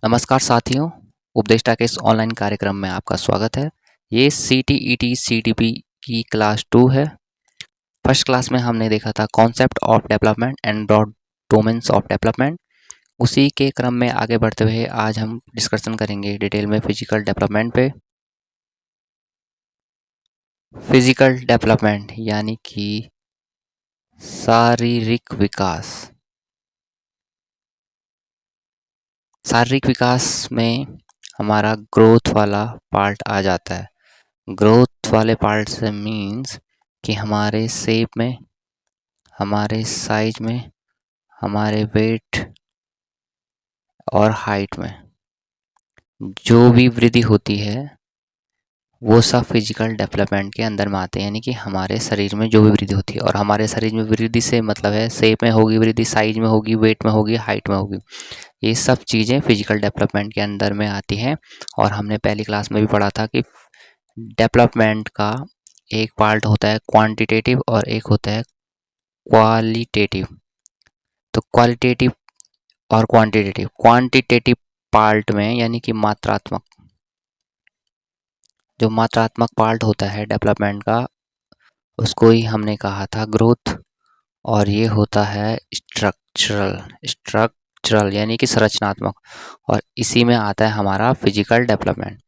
नमस्कार साथियों, उपदेष्टा के इस ऑनलाइन कार्यक्रम में आपका स्वागत है। ये सीटीईटी सीटीपी की क्लास 2 है। फर्स्ट क्लास में हमने देखा था concept of development and broad domains of development. उसी के क्रम में आगे बढ़ते हुए आज हम डिस्कशन करेंगे डिटेल में फिजिकल डेवलपमेंट पे। फिजिकल डेवलपमेंट यानी कि शारीरिक विकास। शारीरिक विकास में हमारा ग्रोथ वाला पार्ट आ जाता है। ग्रोथ वाले पार्ट से मीन्स कि हमारे शेप में, हमारे साइज में, हमारे वेट और हाइट में जो भी वृद्धि होती है वो सब फिजिकल डेवलपमेंट के अंदर में आते हैं। यानी कि हमारे शरीर में जो भी वृद्धि होती है, और हमारे शरीर में वृद्धि से मतलब है शेप में होगी वृद्धि, साइज में होगी, वेट में होगी, हाइट में होगी। ये सब चीज़ें फिजिकल डेवलपमेंट के अंदर में आती हैं। और हमने पहली क्लास में भी पढ़ा था कि डेवलपमेंट का एक पार्ट होता है क्वांटिटेटिव और एक होता है क्वालिटेटिव। तो क्वालिटेटिव और क्वांटिटेटिव, क्वांटिटेटिव पार्ट में यानी कि मात्रात्मक, जो मात्रात्मक पार्ट होता है डेवलपमेंट का, उसको ही हमने कहा था ग्रोथ। और ये होता है स्ट्रक्चरल, स्ट्रक्चरल यानी कि संरचनात्मक। और इसी में आता है हमारा फिजिकल डेवलपमेंट।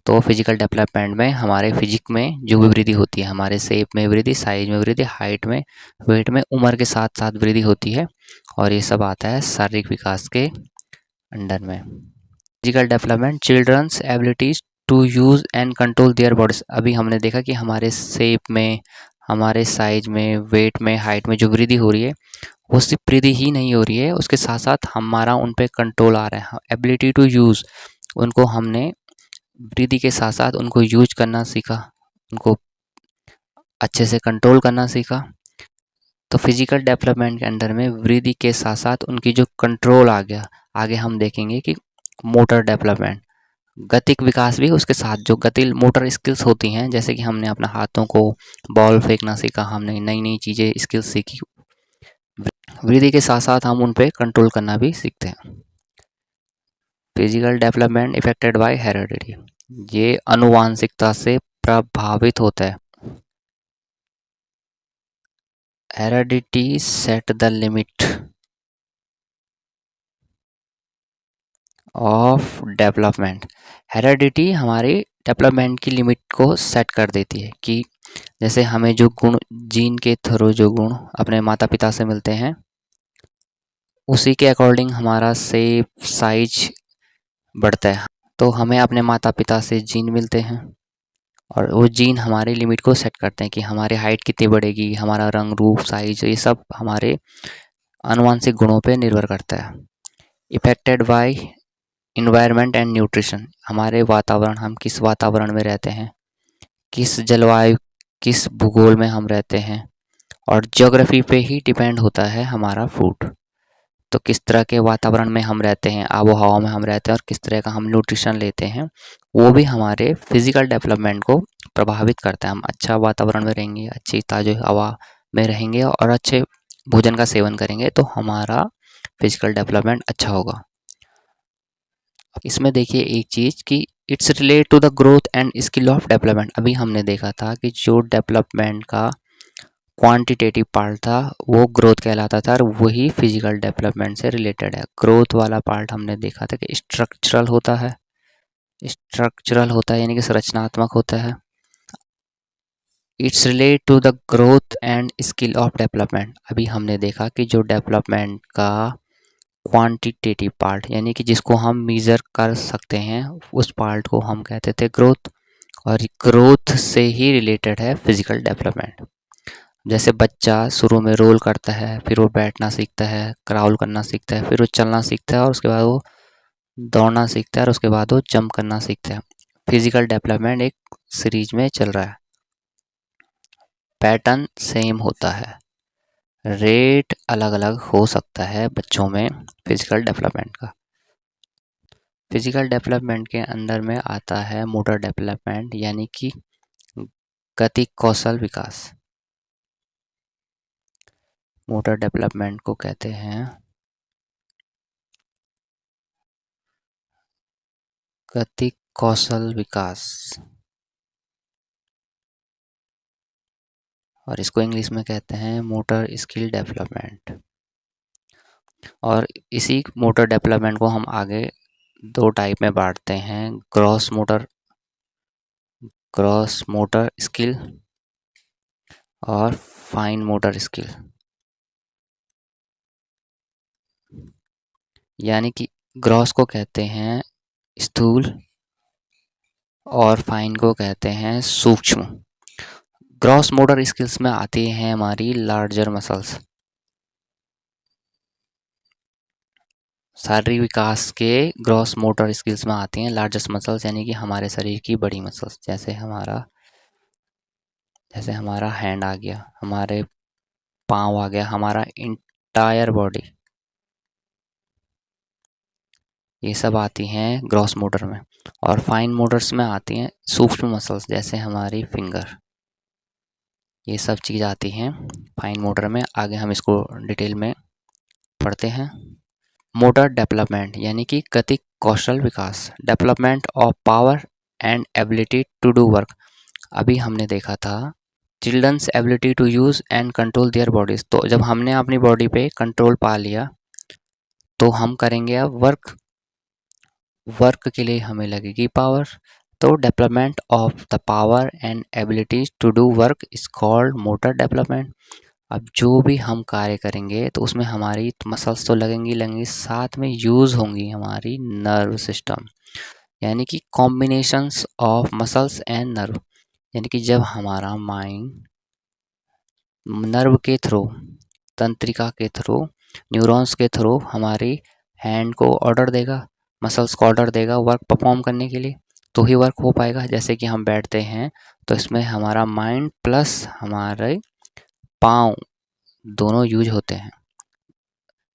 तो फिजिकल डेवलपमेंट में हमारे फिजिक में जो भी वृद्धि होती है, हमारे शेप में वृद्धि, साइज में वृद्धि, हाइट में, वेट में, उम्र के साथ साथ वृद्धि होती है। और ये सब आता है शारीरिक विकास के अंडर में। Physical development children's abilities to use and control their bodies. अभी हमने देखा कि हमारे शेप में, हमारे साइज में, वेट में, हाइट में जो वृद्धि हो रही है वो सिर्फ वृद्धि ही नहीं हो रही है, उसके साथ साथ हमारा उन पे कंट्रोल आ रहा है। एबिलिटी टू यूज़, उनको हमने वृद्धि के साथ साथ उनको यूज करना सीखा, उनको अच्छे से कंट्रोल करना सीखा। तो फिजिकल डेवलपमेंट के अंदर में वृद्धि के साथ साथ उनकी जो कंट्रोल आ गया। आगे हम देखेंगे कि मोटर डेवलपमेंट, गतिक विकास भी उसके साथ, जो गतिल मोटर स्किल्स होती हैं, जैसे कि हमने अपने हाथों को बॉल फेंकना सीखा, हमने नई नई चीज़ें स्किल्स सीखी, वृद्धि के साथ साथ हम उन पे कंट्रोल करना भी सीखते हैं। Physical development affected by heredity, ये अनुवांशिकता से प्रभावित होता है। Heredity set the limit of development. Heredity हमारी डेवलपमेंट की लिमिट को सेट कर देती है कि जैसे हमें जो गुण, जीन के थ्रू जो गुण अपने माता पिता से मिलते हैं, उसी के अकॉर्डिंग हमारा शेप, साइज बढ़ता है। तो हमें अपने माता पिता से जीन मिलते हैं और वो जीन हमारे लिमिट को सेट करते हैं कि हमारी हाइट कितनी बढ़ेगी, हमारा रंग, रूप, साइज, ये सब हमारे आनुवंशिक गुणों पे निर्भर करता है। Affected by environment and nutrition, हमारे वातावरण, हम किस वातावरण में रहते हैं, किस जलवायु, किस भूगोल में हम रहते हैं, और ज्योग्राफी पे ही डिपेंड होता है हमारा फूड। तो किस तरह के वातावरण में हम रहते हैं, आबो हवा में हम रहते हैं, और किस तरह का हम न्यूट्रिशन लेते हैं, वो भी हमारे फिजिकल डेवलपमेंट को प्रभावित करता है। हम अच्छा वातावरण में रहेंगे, अच्छी ताज़ी हवा में रहेंगे और अच्छे भोजन का सेवन करेंगे तो हमारा फिजिकल डेवलपमेंट अच्छा होगा। इसमें देखिए एक चीज़ कि it's relate to the growth and skill of development. अभी हमने देखा था कि जो डेवलपमेंट का क्वांटिटेटिव पार्ट था वो ग्रोथ कहलाता था, और वही फिजिकल डेवलपमेंट से रिलेटेड है। ग्रोथ वाला पार्ट हमने देखा था कि स्ट्रक्चरल होता है, स्ट्रक्चरल होता है यानी कि संरचनात्मक होता है। It's relate to the growth and skill of development. अभी हमने देखा कि जो डेवलपमेंट का क्वांटिटेटिव पार्ट यानी कि जिसको हम मीज़र कर सकते हैं, उस पार्ट को हम कहते थे ग्रोथ, और ग्रोथ से ही रिलेटेड है फिजिकल डेवलपमेंट। जैसे बच्चा शुरू में रोल करता है, फिर वो बैठना सीखता है, क्राउल करना सीखता है, फिर वो चलना सीखता है, और उसके बाद वो दौड़ना सीखता है, और उसके बाद वो जंप करना सीखता है। फिजिकल डेवलपमेंट एक सीरीज में चल रहा है, पैटर्न सेम होता है, रेट अलग अलग हो सकता है बच्चों में फिजिकल डेवलपमेंट का। फिजिकल डेवलपमेंट के अंदर में आता है मोटर डेवलपमेंट यानी कि गति कौशल विकास। मोटर डेवलपमेंट को कहते हैं गति कौशल विकास, और इसको इंग्लिश में कहते हैं मोटर स्किल डेवलपमेंट। और इसी मोटर डेवलपमेंट को हम आगे दो टाइप में बांटते हैं, ग्रॉस मोटर स्किल और फाइन मोटर स्किल। यानी कि ग्रॉस को कहते हैं स्थूल और फाइन को कहते हैं सूक्ष्म। ग्रॉस मोटर स्किल्स में आती हैं हमारी लार्जर मसल्स। शारीरिक विकास के ग्रॉस मोटर स्किल्स में आती हैं लार्जेस्ट मसल्स, यानी कि हमारे शरीर की बड़ी मसल्स, जैसे हमारा हैंड आ गया, हमारे पाँव आ गया, हमारा इंटायर बॉडी, ये सब आती हैं ग्रॉस मोटर में। और फाइन मोटर्स में आती हैं सूक्ष्म मसल्स, जैसे हमारी फिंगर, ये सब चीज़ आती हैं फाइन मोटर में। आगे हम इसको डिटेल में पढ़ते हैं। मोटर डेवलपमेंट यानी कि गति कौशल विकास, development of power and ability to do work. अभी हमने देखा था children's ability to use and control their bodies. तो जब हमने अपनी बॉडी पे कंट्रोल पा लिया तो हम करेंगे अब वर्क के लिए हमें लगेगी पावर। तो development of the power and abilities to do work is called motor development. अब जो भी हम कार्य करेंगे तो उसमें हमारी मसल्स तो लगेंगी, साथ में यूज़ होंगी हमारी नर्व सिस्टम, यानी कि combinations of muscles and nerve. यानी कि जब हमारा माइंड नर्व के थ्रू, तंत्रिका के थ्रू, न्यूरॉन्स के थ्रू हमारी हैंड को ऑर्डर देगा, मसल्स को ऑर्डर देगा वर्क परफॉर्म करने के लिए, तो ही वर्क हो पाएगा। जैसे कि हम बैठते हैं तो इसमें हमारा माइंड प्लस हमारे पाँव दोनों यूज होते हैं।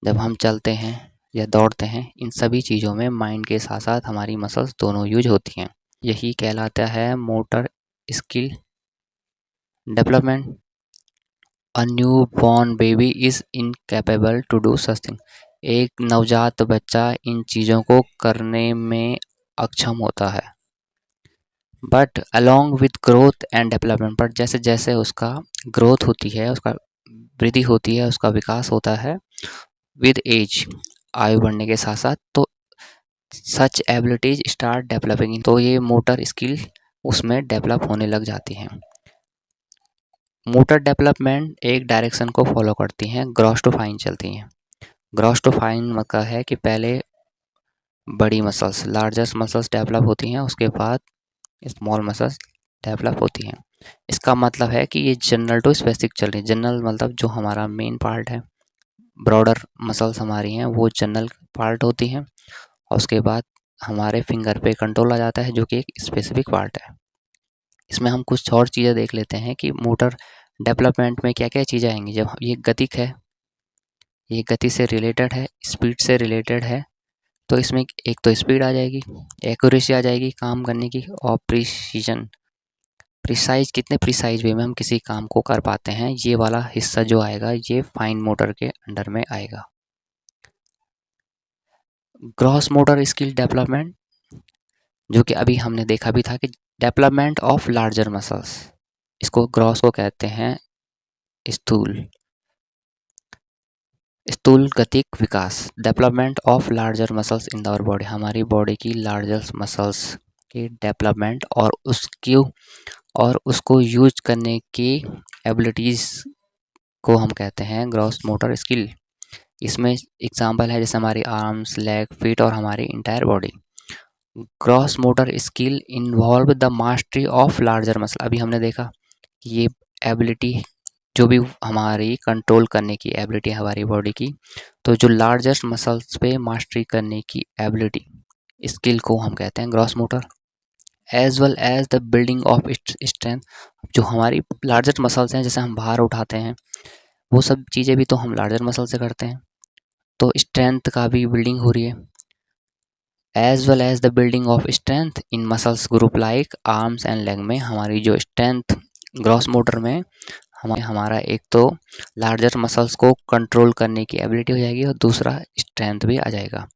जब हम चलते हैं या दौड़ते हैं, इन सभी चीज़ों में माइंड के साथ साथ हमारी मसल्स दोनों यूज होती हैं। यही कहलाता है motor skill development. A newborn baby is incapable to do such thing. एक नवजात बच्चा इन चीज़ों को करने में अक्षम होता है। But along with growth and development, but जैसे जैसे उसका ग्रोथ होती है, उसका वृद्धि होती है, उसका विकास होता है, विद एज, आयु बढ़ने के साथ साथ, तो सच एबिलिटीज स्टार्ट डेवलपिंग, तो ये मोटर स्किल उसमें डेवलप होने लग जाती हैं। मोटर डेवलपमेंट एक डायरेक्शन को फॉलो करती हैं, ग्रॉस टू फाइन चलती हैं। ग्रॉस टू फाइन मतलब है कि पहले बड़ी मसल्स, लार्जेस्ट मसल्स डेवलप होती हैं, उसके बाद स्मॉल मसल्स डेवलप होती हैं। इसका मतलब है कि ये जनरल टू स्पेसिफिक चल रही है। जनरल मतलब जो हमारा मेन पार्ट है, ब्रॉडर मसल्स हमारी हैं, वो जनरल पार्ट होती हैं, और उसके बाद हमारे फिंगर पे कंट्रोल आ जाता है, जो कि एक स्पेसिफिक पार्ट है। इसमें हम कुछ और चीज़ें देख लेते हैं कि मोटर डेवलपमेंट में क्या क्या चीज़ें आएंगी। जब ये गतिक है, ये गति से रिलेटेड है, स्पीड से रिलेटेड है, तो इसमें एक तो स्पीड आ जाएगी, एक्यूरेसी आ जाएगी काम करने की, और प्रिसीजन, कितने प्रिसाइज वे में हम किसी काम को कर पाते हैं, ये वाला हिस्सा जो आएगा ये फाइन मोटर के अंडर में आएगा। ग्रॉस मोटर स्किल डेवलपमेंट, जो कि अभी हमने देखा भी था कि डेवलपमेंट ऑफ लार्जर मसल्स, इसको ग्रॉस को कहते हैं स्थूल गतिक विकास। Development of larger muscles in our body, हमारी बॉडी की लार्जर मसल्स की डेवलपमेंट और उसको यूज करने की एबिलिटीज़ को हम कहते हैं ग्रॉस मोटर स्किल। इसमें एग्जांपल है जैसे हमारी आर्म्स, लेग, फीट और हमारी entire body. Gross motor skill involve the mastery of larger muscle. अभी हमने देखा कि ये एबिलिटी जो भी हमारी कंट्रोल करने की एबिलिटी है हमारी बॉडी की, तो जो लार्जेस्ट मसल्स पे मास्टरी करने की एबिलिटी, स्किल को हम कहते हैं gross motor. As well as the building of strength, जो हमारी लार्जेस्ट मसल्स हैं, जैसे हम भार उठाते हैं, वो सब चीज़ें भी तो हम लार्जर मसल से करते हैं, तो स्ट्रेंथ का भी बिल्डिंग हो रही है। As well as the building of strength in muscles group like arms and leg, में हमारी जो स्ट्रेंथ ग्रॉस मोटर में हमारा एक तो लार्जर मसल्स को कंट्रोल करने की एबिलिटी हो जाएगी, और दूसरा स्ट्रेंथ भी आ जाएगा।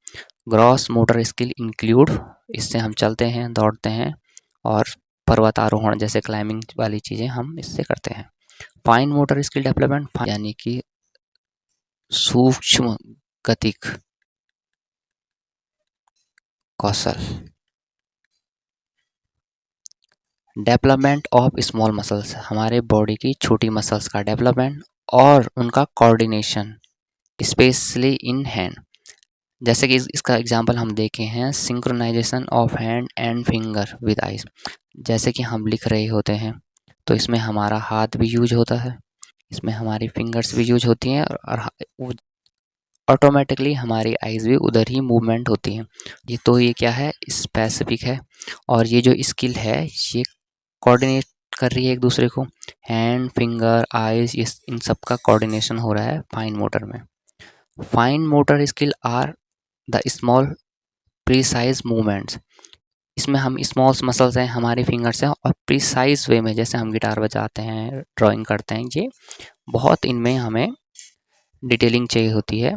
ग्रॉस मोटर स्किल इंक्लूड, इससे हम चलते हैं, दौड़ते हैं और पर्वतारोहण जैसे क्लाइंबिंग वाली चीज़ें हम इससे करते हैं। फाइन मोटर स्किल डेवलपमेंट यानी कि सूक्ष्म गतिक कौशल। डेवलपमेंट ऑफ स्मॉल मसल्स, हमारे बॉडी की छोटी मसल्स का डेवलपमेंट और उनका कोऑर्डिनेशन, स्पेशली इन हैंड। जैसे कि इसका एग्जांपल हम देखे हैं, synchronisation of hand and finger with eyes. जैसे कि हम लिख रहे होते हैं तो इसमें हमारा हाथ भी यूज होता है, इसमें हमारी फिंगर्स भी यूज होती हैं और ऑटोमेटिकली हमारी आइज़ भी उधर ही मूवमेंट होती हैं। ये क्या है, स्पेसिफिक है। और ये जो स्किल है ये कोऑर्डिनेट कर रही है एक दूसरे को, हैंड, फिंगर, आइज़, इन सब का कोऑर्डिनेशन हो रहा है फाइन मोटर में। Fine motor skill are the small precise movements. इसमें हम स्मॉल मसल्स हैं, हमारी फिंगर्स हैं, और प्रिसाइज वे में जैसे हम गिटार बजाते हैं, ड्राइंग करते हैं, ये बहुत इनमें हमें डिटेलिंग चाहिए होती है।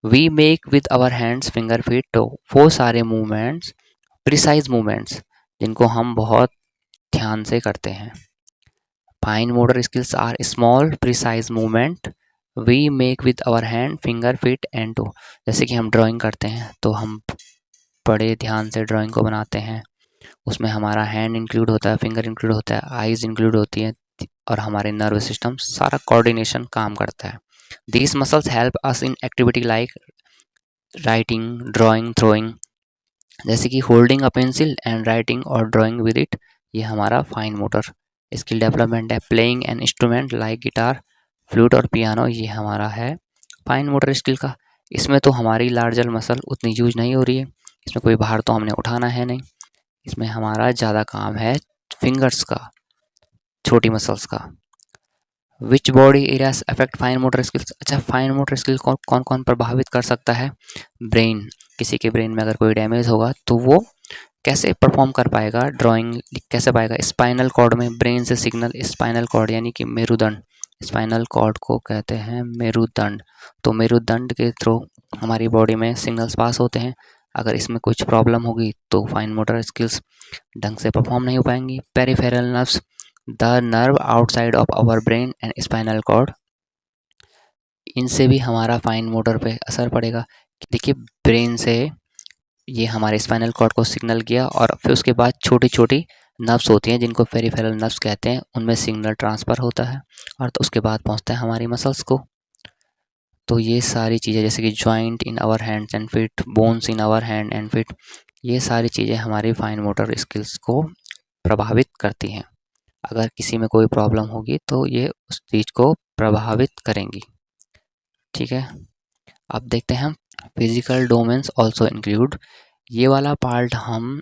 We make with our hands, finger, feet, toe, वो सारे मूवमेंट्स, प्रिसाइज मूवमेंट्स जिनको हम बहुत ध्यान से करते हैं। Fine motor skills are small precise movement we make with our hand, finger, feet and toe. जैसे कि हम ड्राइंग करते हैं तो हम बड़े ध्यान से ड्राइंग को बनाते हैं, उसमें हमारा हैंड इंक्लूड होता है, फिंगर इंक्लूड होता है, आइज़ इंक्लूड होती हैं और हमारे नर्व सिस्टम सारा कोऑर्डिनेशन काम करता है। These muscles help us in activity like writing, drawing, throwing, जैसे कि holding a pencil and writing और ड्राइंग विद इट। ये हमारा फाइन मोटर स्किल डेवलपमेंट है। Playing an instrument like guitar, flute और पियानो, ये हमारा है फाइन मोटर स्किल का। इसमें तो हमारी लार्जर मसल उतनी यूज नहीं हो रही है, इसमें कोई भार तो हमने उठाना है नहीं, इसमें हमारा ज़्यादा काम है फिंगर्स का, छोटी मसल्स का। Which body areas affect fine motor skills. अच्छा, फाइन मोटर स्किल कौन कौन प्रभावित कर सकता है? ब्रेन, किसी के ब्रेन में अगर कोई डैमेज होगा तो वो कैसे परफॉर्म कर पाएगा, ड्राइंग कैसे पाएगा? स्पाइनल कॉर्ड में ब्रेन से सिग्नल, स्पाइनल कॉर्ड यानी कि मेरुदंड, स्पाइनल कॉर्ड को कहते हैं मेरुदंड। तो मेरुदंड के थ्रू हमारी बॉडी में सिग्नल्स पास होते हैं। अगर इसमें कुछ प्रॉब्लम होगी तो फाइन मोटर स्किल्स ढंग से परफॉर्म नहीं हो पाएंगी। Peripheral nerves, the nerve outside of our brain and spinal cord, इनसे भी हमारा फाइन मोटर पे असर पड़ेगा। देखिए, ब्रेन से ये हमारे स्पाइनल कॉर्ड को सिग्नल किया और फिर उसके बाद छोटी छोटी नर्व्स होती हैं जिनको पेरिफेरल नर्व्स कहते हैं, उनमें सिग्नल ट्रांसफ़र होता है और तो उसके बाद पहुंचता है हमारी मसल्स को। तो ये सारी चीज़ें जैसे कि joint in our hands and feet, bones in our hand and feet, ये सारी चीज़ें हमारी फाइन मोटर स्किल्स को प्रभावित करती हैं। अगर किसी में कोई प्रॉब्लम होगी तो ये उस चीज़ को प्रभावित करेंगी। ठीक है, अब देखते हैं हम फिजिकल डोमेन्स ऑल्सो इंक्लूड। ये वाला पार्ट हम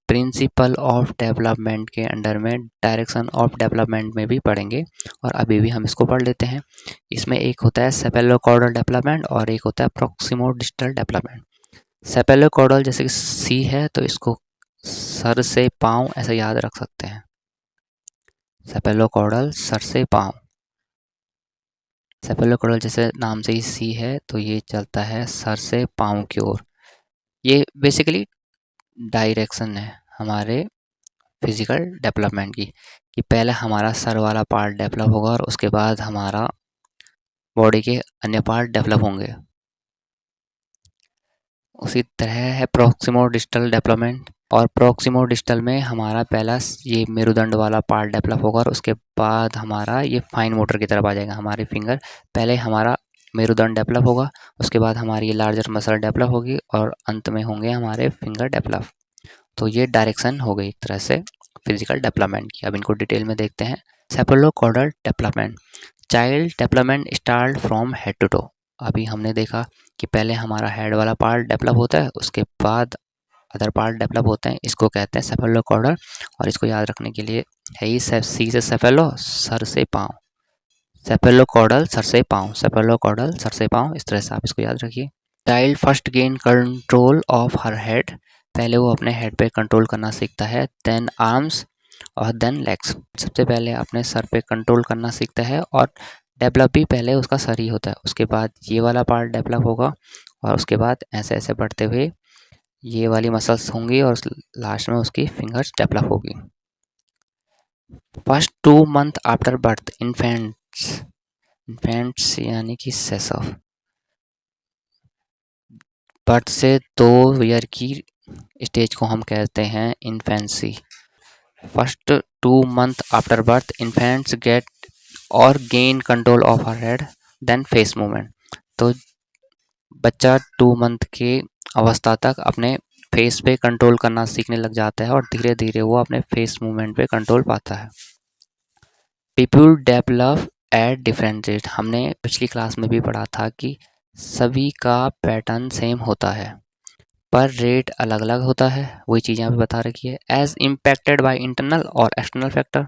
प्रिंसिपल ऑफ डेवलपमेंट के अंडर में डायरेक्शन ऑफ डेवलपमेंट में भी पढ़ेंगे और अभी भी हम इसको पढ़ लेते हैं। इसमें एक होता है सेपेलोकॉर्डल डेवलपमेंट और एक होता है प्रॉक्सिमोडिस्टल डेवलपमेंट। सेपेलोकॉर्डल जैसे कि सी है तो इसको सर से पाँव ऐसा याद रख सकते हैं, सेपेलोकॉर्डल सर से पाँव। सेपेलोकॉर्डल जैसे नाम से ही सी है तो ये चलता है सर से पाँव की ओर। ये बेसिकली डायरेक्शन है हमारे फिजिकल डेवलपमेंट की, कि पहले हमारा सर वाला पार्ट डेवलप होगा और उसके बाद हमारा बॉडी के अन्य पार्ट डेवलप होंगे। उसी तरह है प्रॉक्सिमोडिस्टल डेवलपमेंट, और प्रॉक्सिमोडिस्टल में हमारा पहला ये मेरुदंड वाला पार्ट डेवलप होगा और उसके बाद हमारा ये फाइन मोटर की तरफ आ जाएगा। हमारे फिंगर, पहले हमारा मेरुदंड डेवलप होगा, उसके बाद हमारी ये लार्जर मसल डेवलप होगी और अंत में होंगे हमारे फिंगर डेवलप। तो ये डायरेक्शन हो गई एक तरह से फिजिकल डेवलपमेंट की। अब इनको डिटेल में देखते हैं। Cephalocaudal development, child development start from head to toe. अभी हमने देखा कि पहले हमारा हेड वाला पार्ट डेवलप होता है, उसके बाद अदर पार्ट डेवलप होते हैं, इसको कहते हैं सेफेलोकॉर्डल। और इसको याद रखने के लिए है ही सी से सेफेलो, सर से पाँव, सेफेलोकॉर्डल सर से पाँव, सेफेलोकॉर्डल सर से पाँव, इस तरह से आप इसको याद रखिए। Child first gain control of her head, पहले वो अपने हेड पे कंट्रोल करना सीखता है, देन आर्म्स और देन लेग्स। सबसे पहले अपने सर पे कंट्रोल करना सीखता है और डेवलप भी पहले उसका सर ही होता है, उसके बाद ये वाला पार्ट डेवलप होगा और उसके बाद ऐसे ऐसे बढ़ते हुए ये वाली मसल्स होंगी और लास्ट में उसकी फिंगर्स डेवलप होगी। First 2 month after birth infants यानी कि सेसव बर्थ से 2 ईयर की स्टेज को हम कहते हैं infancy. First 2 month after birth infants get और gain control of her head then face movement. तो बच्चा 2 मंथ की अवस्था तक अपने फेस पे कंट्रोल करना सीखने लग जाता है और धीरे धीरे वो अपने फेस मूवमेंट पे कंट्रोल पाता है। People develop at different rate. हमने पिछली क्लास में भी पढ़ा था कि सभी का पैटर्न सेम होता है पर रेट अलग अलग होता है, वही चीज़ यहाँ पे बता रखी है। एज इम्पैक्टेड बाय इंटरनल और एक्सटर्नल फैक्टर,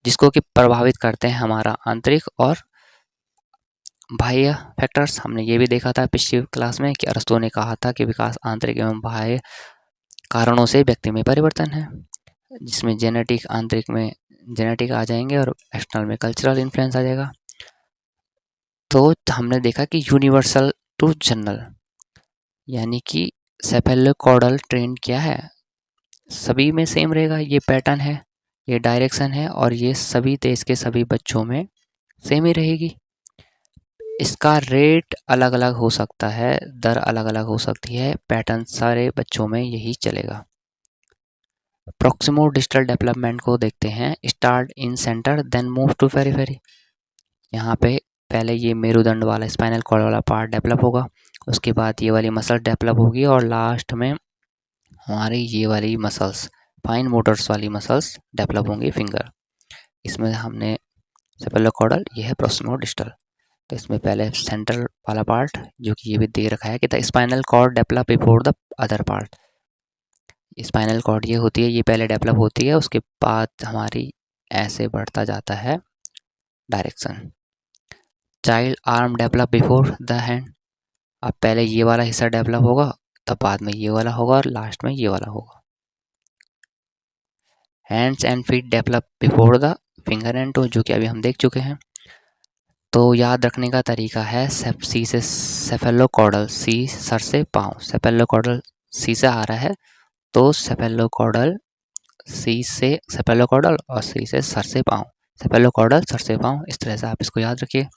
जिसको कि प्रभावित करते हैं हमारा आंतरिक और बाह्य फैक्टर्स। हमने ये भी देखा था पिछली क्लास में कि अरस्तु ने कहा था कि विकास आंतरिक एवं बाह्य कारणों से व्यक्ति में परिवर्तन है, जिसमें जेनेटिक आंतरिक में जेनेटिक आ जाएंगे और एक्सटर्नल में कल्चरल इन्फ्लुएंस आ जाएगा। तो हमने देखा कि यूनिवर्सल टू जनरल यानी कि सेफेलोकॉर्डल ट्रेंड क्या है, सभी में सेम रहेगा। ये पैटर्न है, ये डायरेक्शन है और ये सभी देश के सभी बच्चों में सेम ही रहेगी। इसका रेट अलग अलग हो सकता है, दर अलग अलग हो सकती है, पैटर्न सारे बच्चों में यही चलेगा। प्रॉक्सिमो डिजिटल डेवलपमेंट को देखते हैं। Start in centre then move to periphery. यहाँ पे पहले ये मेरुदंड वाला स्पाइनल कॉर्ड वाला पार्ट डेवलप होगा, उसके बाद ये वाली मसल डेवलप होगी और लास्ट में हमारी ये वाली मसल्स फाइन मोटर्स वाली मसल्स डेवलप होंगी फिंगर। इसमें हमने सेफेलोकॉर्डल, ये है प्रॉक्सिमो डिजिटल। तो इसमें पहले सेंट्रल वाला पार्ट जो कि ये भी दे रखा है कि the spinal cord develop before the other part. Spinal cord ये होती है, ये पहले डेवलप होती है, उसके बाद हमारी ऐसे बढ़ता जाता है direction. Child arm develop before the hand. अब पहले ये वाला हिस्सा डेवलप होगा, तब बाद में ये वाला होगा और लास्ट में ये वाला होगा। Hands and feet develop before the finger and toe, जो कि अभी हम देख चुके हैं। तो याद रखने का तरीका है सी से सेफेलोकॉर्डल, सी सर से पाँव, सेफेलोकॉर्डल सी से आ रहा है तो सेफेलोकॉर्डल सी से सेफेलोकॉर्डल और सी से सर से पाँव, सेफेलोकॉर्डल सर से पाँव, इस तरह से आप इसको याद रखिए।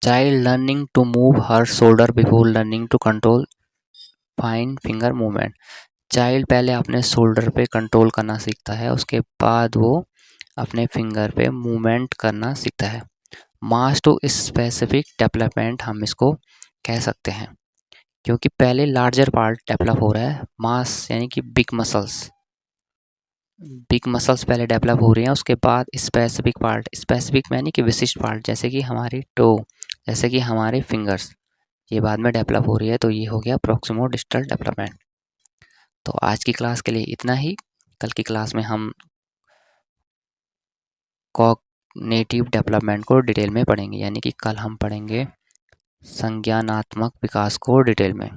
Child learning to move her shoulder before learning to control fine finger movement. Child पहले अपने शोल्डर पे कंट्रोल करना सीखता है, उसके बाद वो अपने फिंगर पे मूवमेंट करना सीखता है। मास टू स्पेसिफिक डेवलपमेंट हम इसको कह सकते हैं, क्योंकि पहले लार्जर पार्ट डेवलप हो रहा है, मास यानी कि बिग मसल्स पहले डेवलप हो रही हैं, उसके बाद स्पेसिफिक पार्ट, स्पेसिफिक यानी कि विशिष्ट पार्ट, जैसे कि हमारी टो, जैसे कि हमारे फिंगर्स, ये बाद में डेवलप हो रही है। तो ये हो गया प्रॉक्सिमो डिजिटल डेवलपमेंट। तो आज की क्लास के लिए इतना ही। कल की क्लास में हम कॉग्निटिव डेवलपमेंट को डिटेल में पढ़ेंगे, यानी कि कल हम पढ़ेंगे संज्ञानात्मक विकास को डिटेल में।